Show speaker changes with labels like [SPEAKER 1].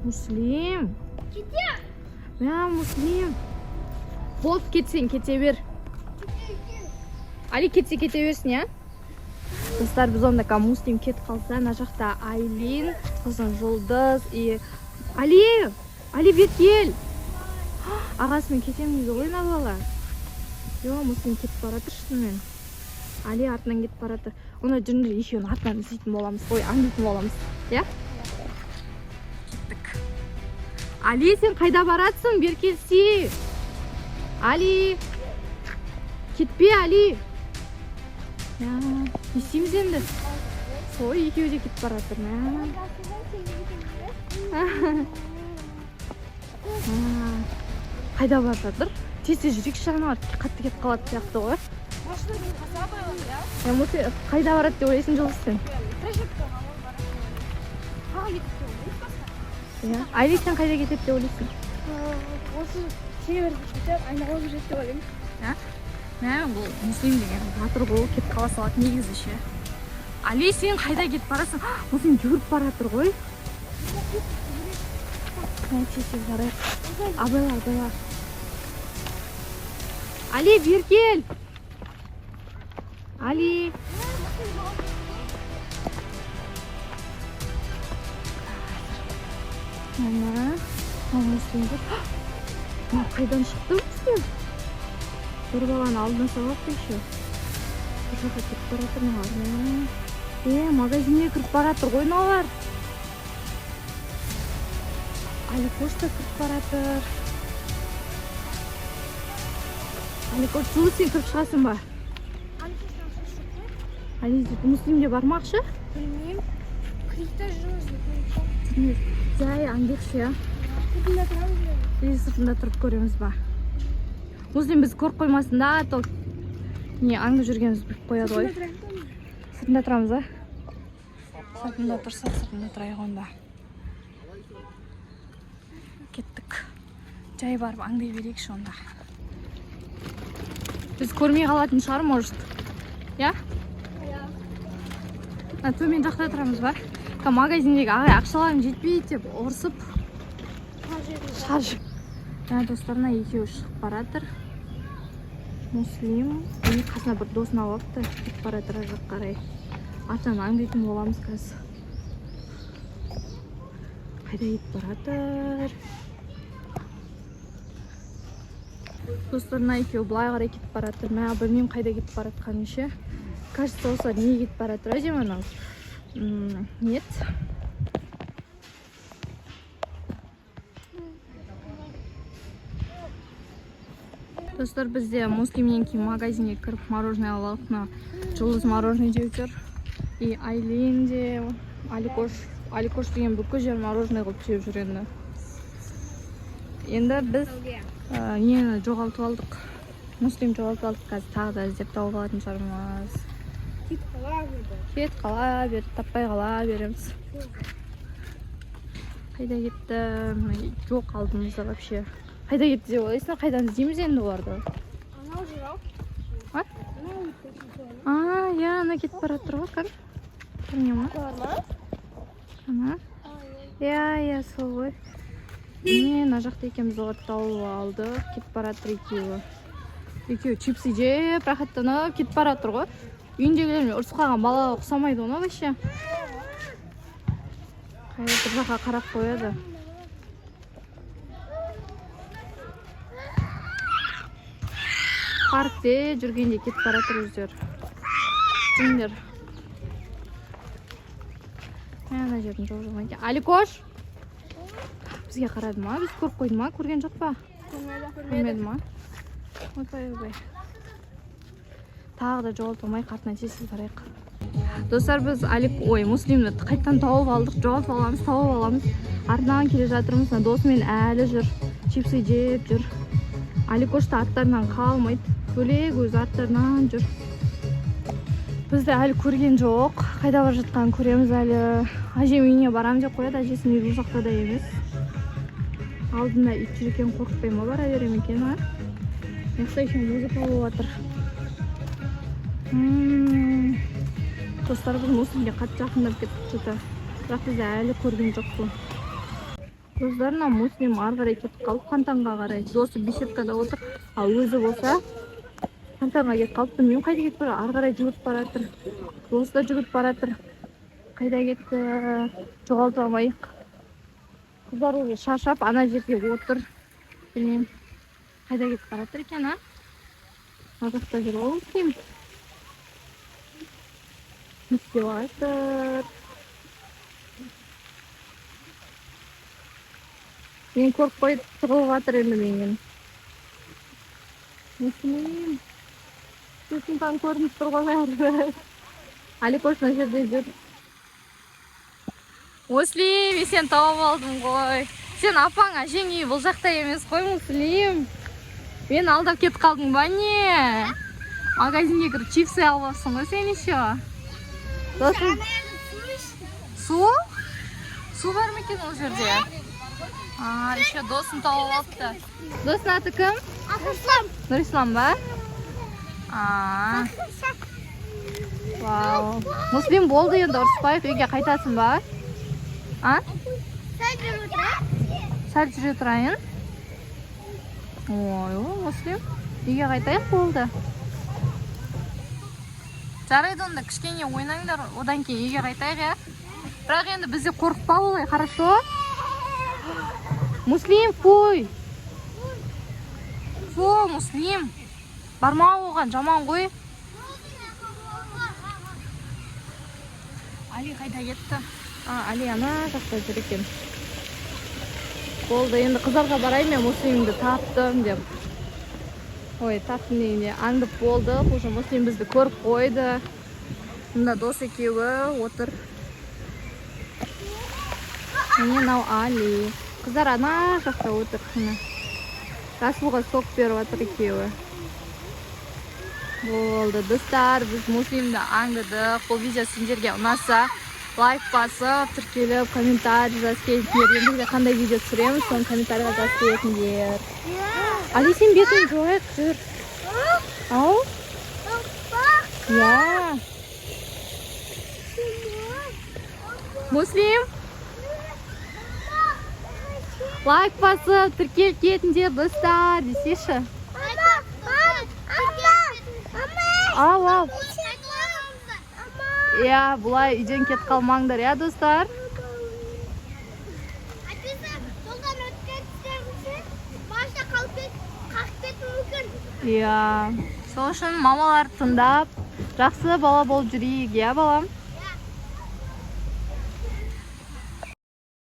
[SPEAKER 1] Муслим. Мә, Муслим. Болып кетсең, кете бер. Али кетсе кете берсін, я? Достар, біз онда Муслим кетіп қалса, ана жақта Айлин, сосын Жұлдыз и Али бер кел. Ағасымен кетеміз ғой, бала. Йо, Муслим кетіп баратыр шынымен. Али артынан кетіп баратыр. Оны жүріндер екеуін артынан іздейтін боламыз. Ой, аңдейтін боламыз. Я? Кеттік. Али, сен қайда баратсың? Бер келсей. Али. Кетпе, Али. Я, не істейміз енді? Ой, екеуі де кетіп баратыр. Қайда барып жатыр? Тез жүрек жағына қатты кетіп қалады сияқты ғой.
[SPEAKER 2] Машинамен қаса қойған, я?
[SPEAKER 1] Қайда барады деп ойлайсың, Жұлдыз сен?
[SPEAKER 2] Трежектоға барады. Қаға кетіп деп ойлайсың басқа?
[SPEAKER 1] Айлин, сен қайда кетеді деп ойлайсың?
[SPEAKER 2] Осы шегерді кетіп, айналып жүреді деп ойлаймын.
[SPEAKER 1] Бұл Муслим деген батыр ғой, кетіп қала салады негізі ше. Али, сен қайда кетіп барасың? Муслим жүріп баратыр ғой. Тез жарайық. Абайла. Али, бер кел. Али. Ана, Муслим деп. Қайдан шықты Муслим? Бір баланы алдына салапты еще. Бір жаққа кетіп баратыр мағар. Магазинге кіріп баратыр ғой мағар. Аликош та кіріп баратыр. Аликош, Жұлдыз сен кіріп шығасың ба? Муслимге бармақшы?
[SPEAKER 2] Білмеймін. Крикта жүрміз.
[SPEAKER 1] Жай аңдекші, я?
[SPEAKER 2] Сыртында тұрамыз бе?
[SPEAKER 1] Сыртында тұрып көреміз ба? Муслим біз көріп қоймасын да, атыл. Не, аңды жүргеніміз біліп қояды ғой. Сыртында тұрамыз, а? Сыртында тұрса, сыртында тұрайық онда. Кеттік. Жай барып аңдай берейікші онда. Біз көрмей қалатын шығар, может. Я? Төмен жақта тұрамыз ба? Магазиндегі ағай ақшаларым жетпейді деп ұрсып шаржып. Достарына екеуі шығып баратыр. Муслим қасына бір досын алыпты, кетіп баратыр жақ қарай. Артынан аңдайтын боламыз қазір. Қайда кетіп баратыр? Достарына екеуі былай қарай кетіп баратыр. Мә, білмеймін қайда кетіп баратқанын ше. Кажется, осылар не кетіп баратыр, әдемі анау? Нет. Достар, бізде Муслимнен кейін магазинге кіріп мороженое алып, Жұлдыз мороженое жеп жүр. И Айлин де, Аликош деген бүкіл жер мороженое қылып жеп жүр енді. Енді біз нені жоғалтып алдық. Муслим жоғалтып алдық, қазір тағы да іздеп тауып алатын шығармыз. Кет қала берді, таппай қала береміз. Қайда кетті? Жоқ алдымызда вообще. Қайда кетті деп ойлайсың, қайдан іздейміз енді оларды?
[SPEAKER 2] Анау жүр ау.
[SPEAKER 1] Я, ана кетіп баратыр ғой, кән? Көріне ма? Ана? Я, сол ғой. Ана жақта екеміз оларды тауып алды, кетіп баратыр екеуі. Екеуі чипсы жеп, рахаттанып кетіп баратыр ғой. Үйіндегілермен ұрсып қалған балаға ұқсамайды оны вообще. Қайда бір жаққа қарап қояды. Паркте жүргенде кетіп баратыр өздер. Жүндер. Ана жердің жоқ екен. Аликош! Бізге қарады ма? Біз көріп қойды ма? Көрген жоқ па? Көрмеді ма? Ойбай. Тағы да жоғалтылмай қартынан сесіз барайық. Достар, біз Муслимді қайттан тауып алдық, жоғалтып аламыз, тауып аламыз. Артынан келе жатырмыз, досымен әлі жүр, чипсы жеп жүр. Аликош та арттарынан қалмайды, бөлек өз арттарынан жүр. Бізді әлі көрген жоқ, қайда бар жатқанын көреміз әлі. Әжем үйіне барам деп қояды, әжесінің үйі ұзақта да емес. Алдында ит жүр екен, қорқытпай ма бара берем екен, а? Мақса еще музыка болып жатыр. Достар, біз Муслимге қатты жақындап кетіп жатыр. Бірақ бізді әлі көрген жоқ бұл. Достарына Муслим ары қарай кетіп қалып Хантанға қарай. Досы беседкада отыр, ал өзі болса Хантанға кетіп қалып, білмеймін қайда кетіп бара, ары қарай жүгіріп бара жатыр. Досы да жүгіріп бара жатыр. Қайда кетті? Жоғалтып алмайық. Қыздар уже шаршап ана жерге отыр. Білмеймін қайда кетіп бара жатыр екен, а? Ар жақта жүр ол кім? Не істеп жатыр? Мен көріп қойып тығылып жатыр енді менен. Муслим. Сесімтан көрініп тұр ғой бәрі. Алик осына жерде жүр. Муслим, сен тауып алдым ғой. Сен апаң әжең үй бұл жақта емес қой, Муслим. Мен алдап кетіп қалдың ба не? Магазинге кіріп чипсы алып алыпсың ғой сен еще. Досым. Су? Су бар ма екен ол жерде? Еще досын тауып алыпты. Досың аты кім? Нұрислам ба? Вау. Муслим болды енді ұрыспайық, үйге қайтасың ба? Сәл жүре тұрайын? Ой, Муслим. Үйге қайтайық болды. Жарайды онда кішкене ойнаңдар, одан кейін үйге қайтайық, я? Бірақ енді бізде қорықпа олай, хорошо? Муслим, фуй! Фу, Муслим! Барма оған, жаман ғой. Али қайда кетті? Али ана жақта жүр екен. Болды, енді қыздарға барайын, мен Муслимді таптым деп. Ой, таптым дегенде аңдып болды. Уже Муслим бізді көріп қойды. Мұнда дос екеуі отыр. Міне нау Али. Қыздар ана жақта отыр. Расулға сок беріп отыр екеуі. Болды, достар, біз Муслимді аңдыдық. Бұл видео сендерге ұнаса, лайк басып, тіркеліп, комментарий жазып кетіңдер. Енді қандай видео түсіреміз, соны комментарийға жазып кетіңдер. Али, сен бетін жойық жүр. Ау? Я. Муслим? Лайк басып, тіркеліп кетіңдер, достар, десеші. Ау. Я, бұлай үйден кетіп қалмаңдар, я, достар? Я. Сол үшін мамалар тыңдап, жақсы бала болып жүрейік, я, балам?